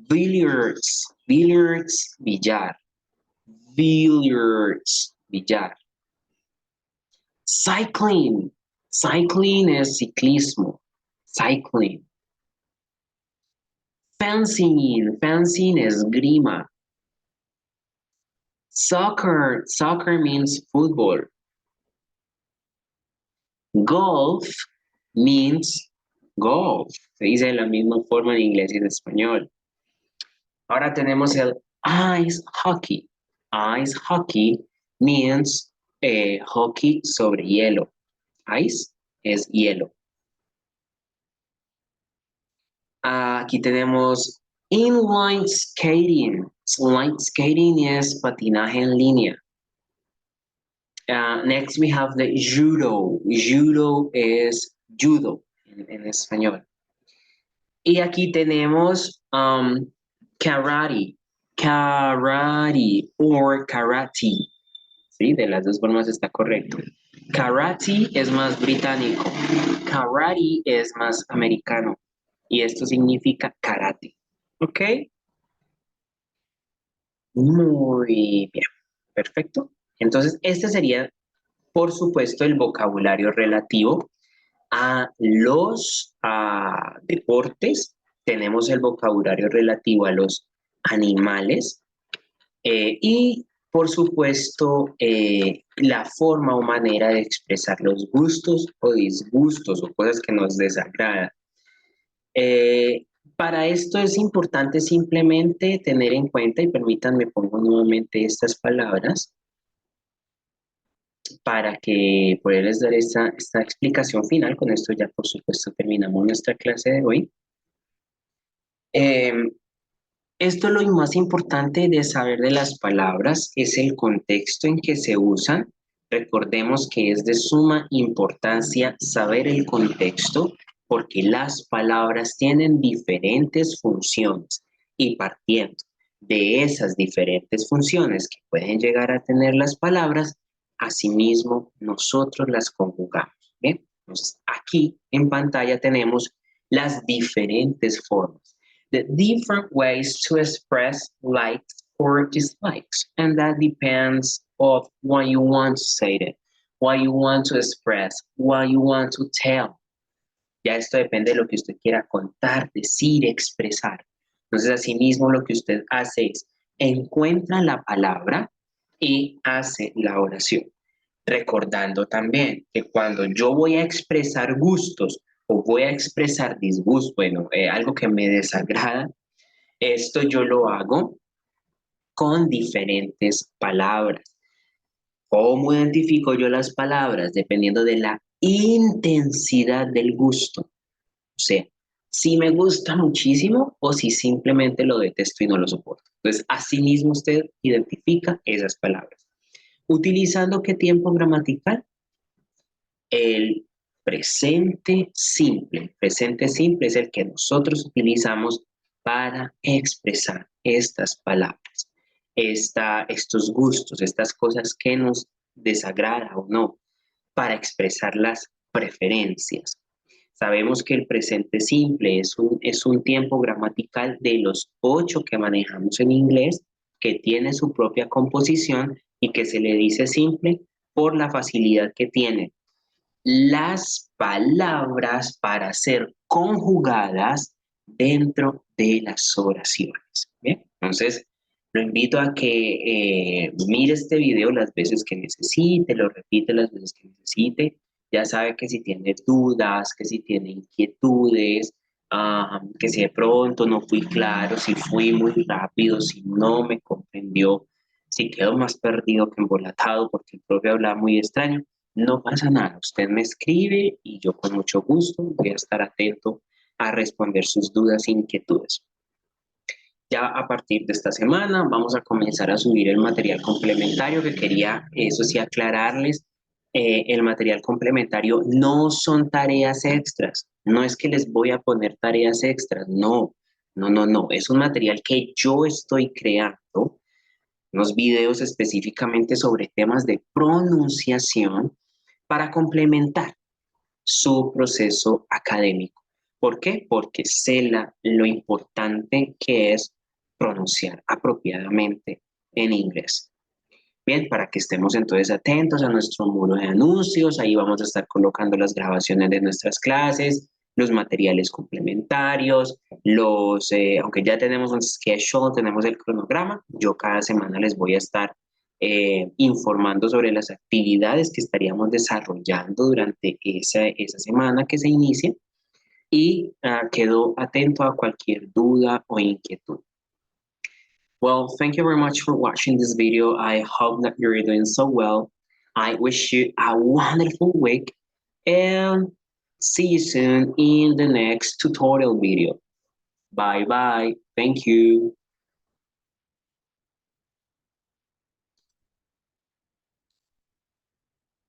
Billiards, billiards, billar. Billiards, billar. Cycling, cycling es ciclismo. Cycling. Fencing, fencing es grima. Soccer, soccer means football. Golf means golf. Se dice de la misma forma en inglés y en español. Ahora tenemos el ice hockey. Ice hockey means hockey sobre hielo. Ice es hielo. Aquí tenemos inline skating. Inline skating es patinaje en línea. Next we have the judo. Judo es judo en español. Y aquí tenemos karate. Karate or karate. Sí, de las dos formas está correcto. Karate es más británico. Karate es más americano. Y esto significa karate. ¿Ok? Muy bien. Perfecto. Entonces, este sería, por supuesto, el vocabulario relativo a los deportes. Tenemos el vocabulario relativo a los animales y, por supuesto, la forma o manera de expresar los gustos o disgustos o cosas que nos desagradan. Para esto es importante simplemente tener en cuenta, y permítanme pongo nuevamente estas palabras, para que poderles dar esta explicación final. Con esto ya, por supuesto, terminamos nuestra clase de hoy. Esto lo más importante de saber de las palabras es el contexto en que se usan. Recordemos que es de suma importancia saber el contexto porque las palabras tienen diferentes funciones y partiendo de esas diferentes funciones que pueden llegar a tener las palabras, asimismo nosotros las conjugamos. ¿Bien? Entonces, aquí en pantalla tenemos las diferentes formas. The different ways to express likes or dislikes, and that depends of what you want to say it, what you want to express, what you want to tell. Ya esto depende de lo que usted quiera contar, decir, expresar. Entonces, asimismo, lo que usted hace es encuentra la palabra y hace la oración. Recordando también que cuando yo voy a expresar gustos o voy a expresar disgusto, bueno, algo que me desagrada, esto yo lo hago con diferentes palabras. ¿Cómo identifico yo las palabras? Dependiendo de la intensidad del gusto. O sea, si me gusta muchísimo o si simplemente lo detesto y no lo soporto. Entonces, así mismo usted identifica esas palabras. ¿Utilizando qué tiempo gramatical? El presente simple. El presente simple es el que nosotros utilizamos para expresar estas palabras, estos gustos, estas cosas que nos desagrada o no, para expresar las preferencias. Sabemos que el presente simple es un tiempo gramatical de los 8 que manejamos en inglés, que tiene su propia composición y que se le dice simple por la facilidad que tiene las palabras para ser conjugadas dentro de las oraciones. ¿Bien? Entonces, lo invito a que mire este video las veces que necesite, lo repite las veces que necesite. Ya sabe que si tiene dudas, que si tiene inquietudes, que si de pronto no fui claro, si fui muy rápido, si no me comprendió, si quedó más perdido que embolatado porque el profe hablaba muy extraño, no pasa nada, usted me escribe y yo con mucho gusto voy a estar atento a responder sus dudas e inquietudes. Ya a partir de esta semana vamos a comenzar a subir el material complementario que quería, eso sí, aclararles. El material complementario no son tareas extras, no es que les voy a poner tareas extras, no, no, es un material que yo estoy creando, unos videos específicamente sobre temas de pronunciación para complementar su proceso académico. ¿Por qué? Porque sé lo importante que es pronunciar apropiadamente en inglés. Bien, para que estemos entonces atentos a nuestro muro de anuncios, ahí vamos a estar colocando las grabaciones de nuestras clases, los materiales complementarios, aunque ya tenemos un schedule, tenemos el cronograma, yo cada semana les voy a estar informando sobre las actividades que estaríamos desarrollando durante esa semana que se inicia y quedo atento a cualquier duda o inquietud. Well, thank you very much for watching this video. I hope that you're doing so well. I wish you a wonderful week and see you soon in the next tutorial video. Bye bye. Thank you.